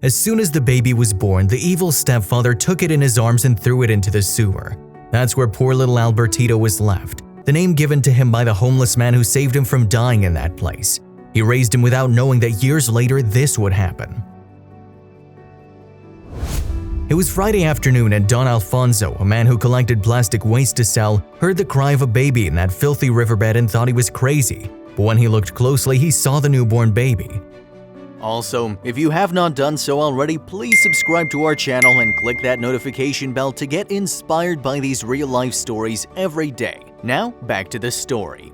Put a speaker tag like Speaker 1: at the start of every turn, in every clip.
Speaker 1: As soon as the baby was born, the evil stepfather took it in his arms and threw it into the sewer. That's where poor little Albertito was left, the name given to him by the homeless man who saved him from dying in that place. He raised him without knowing that years later this would happen. It was Friday afternoon and Don Alfonso, a man who collected plastic waste to sell, heard the cry of a baby in that filthy riverbed and thought he was crazy. But when he looked closely, he saw the newborn baby.
Speaker 2: Also, if you have not done so already, please subscribe to our channel and click that notification bell to get inspired by these real-life stories every day. Now, back to the story.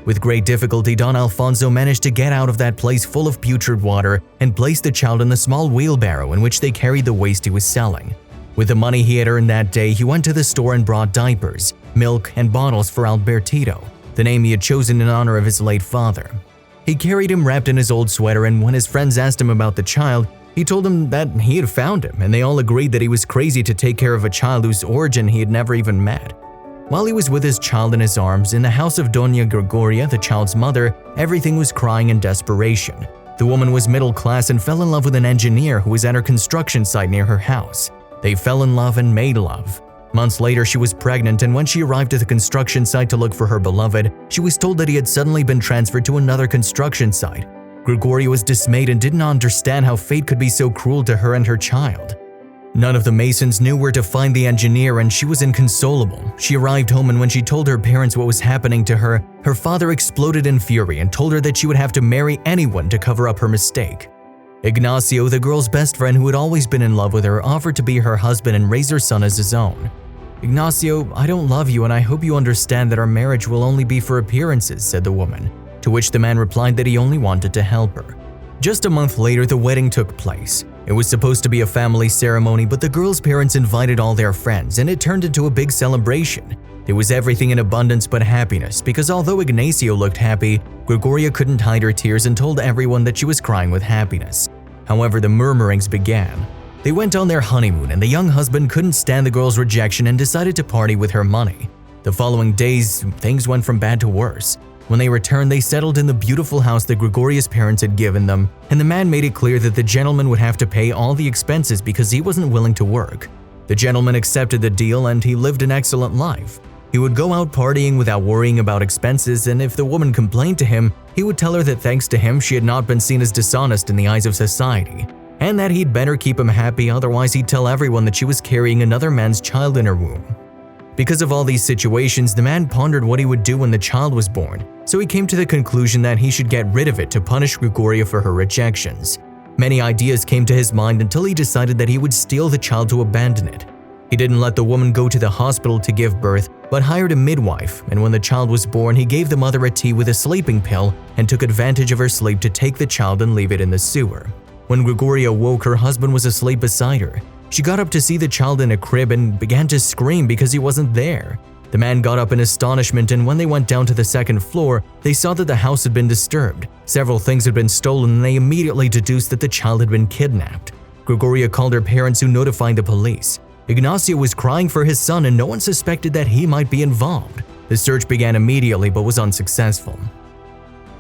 Speaker 1: With great difficulty, Don Alfonso managed to get out of that place full of putrid water and place the child in the small wheelbarrow in which they carried the waste he was selling. With the money he had earned that day, he went to the store and brought diapers, milk, and bottles for Albertito, the name he had chosen in honor of his late father. He carried him wrapped in his old sweater, and when his friends asked him about the child, he told them that he had found him, and they all agreed that he was crazy to take care of a child whose origin he had never even met. While he was with his child in his arms, in the house of Doña Gregoria, the child's mother, everything was crying in desperation. The woman was middle class and fell in love with an engineer who was at her construction site near her house. They fell in love and made love. Months later, she was pregnant, and when she arrived at the construction site to look for her beloved, she was told that he had suddenly been transferred to another construction site. Gregoria was dismayed and did not understand how fate could be so cruel to her and her child. None of the Masons knew where to find the engineer, and she was inconsolable. She arrived home, and when she told her parents what was happening to her, her father exploded in fury and told her that she would have to marry anyone to cover up her mistake. Ignacio, the girl's best friend who had always been in love with her, offered to be her husband and raise her son as his own. "Ignacio, I don't love you, and I hope you understand that our marriage will only be for appearances," said the woman, to which the man replied that he only wanted to help her. Just a month later, the wedding took place. It was supposed to be a family ceremony, but the girl's parents invited all their friends, and it turned into a big celebration. There was everything in abundance but happiness, because although Ignacio looked happy, Gregoria couldn't hide her tears and told everyone that she was crying with happiness. However, the murmurings began. They went on their honeymoon, and the young husband couldn't stand the girl's rejection and decided to party with her money. The following days, things went from bad to worse. When they returned, they settled in the beautiful house that Gregoria's parents had given them, and the man made it clear that the gentleman would have to pay all the expenses because he wasn't willing to work. The gentleman accepted the deal, and he lived an excellent life. He would go out partying without worrying about expenses, and if the woman complained to him, he would tell her that thanks to him she had not been seen as dishonest in the eyes of society, and that he'd better keep him happy, otherwise he'd tell everyone that she was carrying another man's child in her womb. Because of all these situations, the man pondered what he would do when the child was born, so he came to the conclusion that he should get rid of it to punish Gregoria for her rejections. Many ideas came to his mind until he decided that he would steal the child to abandon it. He didn't let the woman go to the hospital to give birth, but hired a midwife, and when the child was born, he gave the mother a tea with a sleeping pill and took advantage of her sleep to take the child and leave it in the sewer. When Gregoria woke, her husband was asleep beside her. She got up to see the child in a crib and began to scream because he wasn't there. The man got up in astonishment, and when they went down to the second floor, they saw that the house had been disturbed. Several things had been stolen, and they immediately deduced that the child had been kidnapped. Gregoria called her parents, who notified the police. Ignacio was crying for his son, and no one suspected that he might be involved. The search began immediately but was unsuccessful.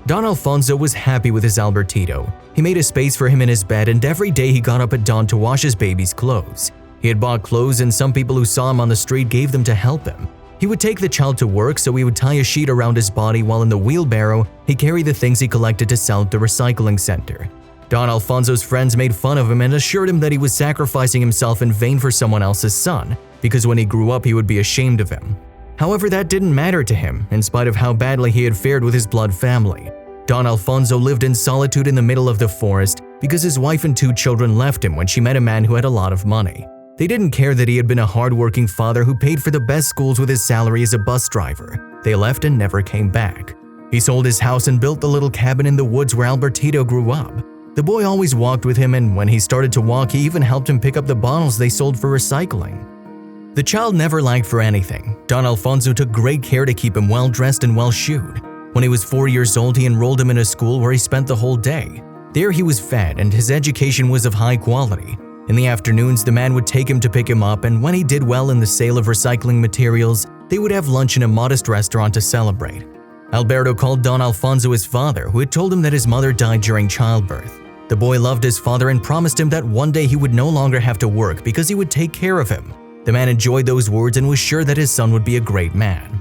Speaker 1: Don Alfonso was happy with his Albertito. He made a space for him in his bed, and every day he got up at dawn to wash his baby's clothes. He had bought clothes, and some people who saw him on the street gave them to help him. He would take the child to work, so he would tie a sheet around his body, while in the wheelbarrow, he carried the things he collected to sell at the recycling center. Don Alfonso's friends made fun of him and assured him that he was sacrificing himself in vain for someone else's son, because when he grew up he would be ashamed of him. However, that didn't matter to him, in spite of how badly he had fared with his blood family. Don Alfonso lived in solitude in the middle of the forest because his wife and 2 children left him when she met a man who had a lot of money. They didn't care that he had been a hard-working father who paid for the best schools with his salary as a bus driver. They left and never came back. He sold his house and built the little cabin in the woods where Albertito grew up. The boy always walked with him, and when he started to walk, he even helped him pick up the bottles they sold for recycling. The child never lacked for anything. Don Alfonso took great care to keep him well-dressed and well-shoed. When he was 4 years old, he enrolled him in a school where he spent the whole day. There he was fed, and his education was of high quality. In the afternoons, the man would take him to pick him up, and when he did well in the sale of recycling materials, they would have lunch in a modest restaurant to celebrate. Alberto called Don Alfonso his father, who had told him that his mother died during childbirth. The boy loved his father and promised him that one day he would no longer have to work because he would take care of him. The man enjoyed those words and was sure that his son would be a great man.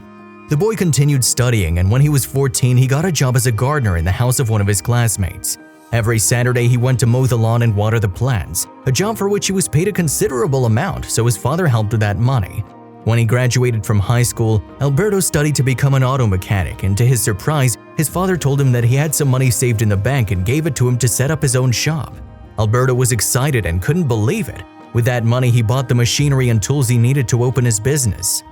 Speaker 1: The boy continued studying, and when he was 14, he got a job as a gardener in the house of one of his classmates. Every Saturday, he went to mow the lawn and water the plants, a job for which he was paid a considerable amount, so his father helped with that money. When he graduated from high school, Alberto studied to become an auto mechanic, and to his surprise, his father told him that he had some money saved in the bank and gave it to him to set up his own shop. Alberto was excited and couldn't believe it. With that money, he bought the machinery and tools he needed to open his business.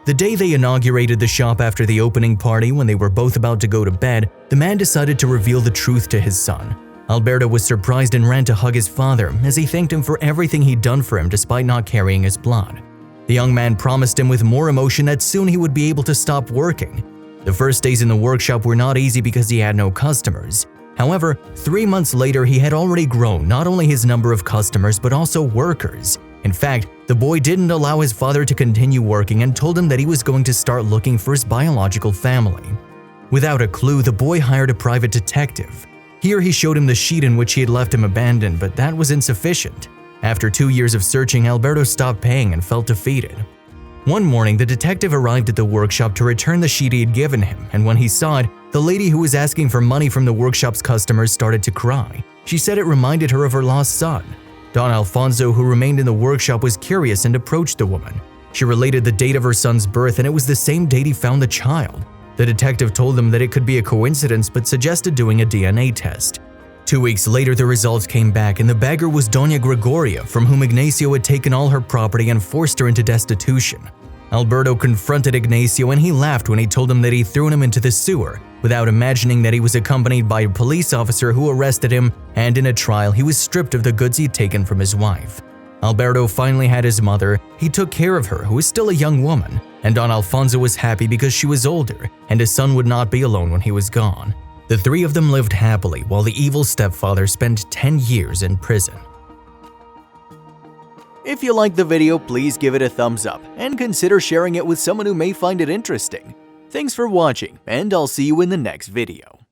Speaker 1: The day they inaugurated the shop after the opening party, when they were both about to go to bed, the man decided to reveal the truth to his son. Alberto was surprised and ran to hug his father as he thanked him for everything he'd done for him despite not carrying his blood. The young man promised him with more emotion that soon he would be able to stop working. The first days in the workshop were not easy because he had no customers. However, 3 months later, he had already grown not only his number of customers but also workers. In fact, the boy didn't allow his father to continue working and told him that he was going to start looking for his biological family. Without a clue, the boy hired a private detective. Here he showed him the sheet in which he had left him abandoned, but that was insufficient. After 2 years of searching, Alberto stopped paying and felt defeated. One morning, the detective arrived at the workshop to return the sheet he had given him, and when he saw it, the lady who was asking for money from the workshop's customers started to cry. She said it reminded her of her lost son. Don Alfonso, who remained in the workshop, was curious and approached the woman. She related the date of her son's birth, and it was the same date he found the child. The detective told them that it could be a coincidence but suggested doing a DNA test. 2 weeks later, the results came back, and the beggar was Doña Gregoria, from whom Ignacio had taken all her property and forced her into destitution. Alberto confronted Ignacio, and he laughed when he told him that he'd thrown him into the sewer, without imagining that he was accompanied by a police officer who arrested him, and in a trial, he was stripped of the goods he'd taken from his wife. Alberto finally had his mother. He took care of her, who was still a young woman, and Don Alfonso was happy because she was older, and his son would not be alone when he was gone. The three of them lived happily, while the evil stepfather spent 10 years in prison.
Speaker 2: If you liked the video, please give it a thumbs up and consider sharing it with someone who may find it interesting. Thanks for watching, and I'll see you in the next video.